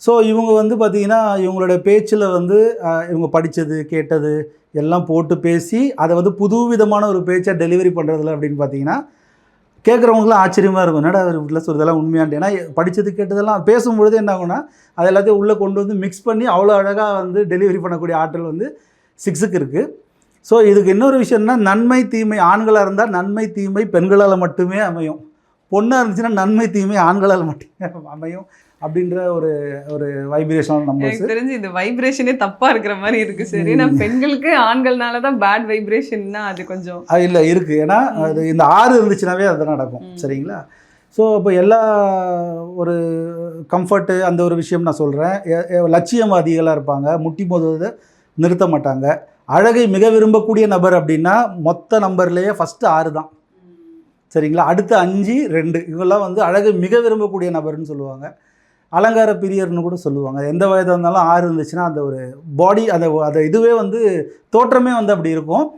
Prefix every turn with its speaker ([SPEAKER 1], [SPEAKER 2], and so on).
[SPEAKER 1] So இவங்க வந்து பார்த்திங்கன்னா இவங்களோட பேச்சில் வந்து இவங்க படித்தது கேட்டது எல்லாம் போட்டு பேசி அதை வந்து புது விதமான ஒரு பேச்சை டெலிவரி பண்ணுறதுல அப்படின்னு பார்த்தீங்கன்னா கேட்குறவங்களுக்குலாம் ஆச்சரியமாக இருக்கும். என்னடா அவர் வீட்டில் சொல்கிறதெல்லாம் உண்மையான்ட்டு. ஏன்னா படித்தது கேட்டதெல்லாம் பேசும்பொழுது என்ன ஆகும்னா அது எல்லாத்தையும் உள்ளே கொண்டு வந்து மிக்ஸ் பண்ணி அவ்வளோ அழகாக வந்து டெலிவரி பண்ணக்கூடிய ஆற்றல் வந்து 6க்கு இருக்குது. ஸோ இதுக்கு இன்னொரு விஷயம்னா நன்மை தீமை ஆண்களாக இருந்தால் நன்மை தீமை பெண்களால் மட்டுமே அமையும். பொண்ணாக இருந்துச்சுன்னா நன்மை தீமை ஆண்களால் மட்டுமே அமையும் அப்படின்ற ஒரு ஒரு வைப்ரேஷனல் நம்பர்ஸ்.
[SPEAKER 2] எனக்கு தெரிஞ்சு இந்த வைப்ரேஷனே தப்பா இருக்கிற மாதிரி இருக்கு சார். ஏன்னா பெண்களுக்கு ஆண்கள்னால தான் பேட் வைப்ரேஷன்னா அது கொஞ்சம்
[SPEAKER 1] இல்லை இருக்குது. ஏன்னா அது இந்த 6 இருந்துச்சுனாவே அது நடக்கும். சரிங்களா? ஸோ இப்போ எல்லா ஒரு கம்ஃபர்ட்டு அந்த ஒரு விஷயம் நான் சொல்கிறேன். லட்சியவாதிகளாக இருப்பாங்க, முட்டி மோதுவதை நிறுத்த மாட்டாங்க. அழகை மிக விரும்பக்கூடிய நபர் அப்படின்னா மொத்த நம்பர்லேயே ஃபஸ்ட்டு 6 தான். சரிங்களா? அடுத்து 5, 2 இவங்கெல்லாம் வந்து அழகை மிக விரும்பக்கூடிய நபர்னு சொல்லுவாங்க. அலங்கார பிரியர்னு கூட சொல்லுவாங்க. எந்த வயதாக இருந்தாலும் 6 இருந்துச்சுன்னா அந்த ஒரு பாடி அந்த இதுவே வந்து தோற்றமே வந்து அப்படி இருக்கும்.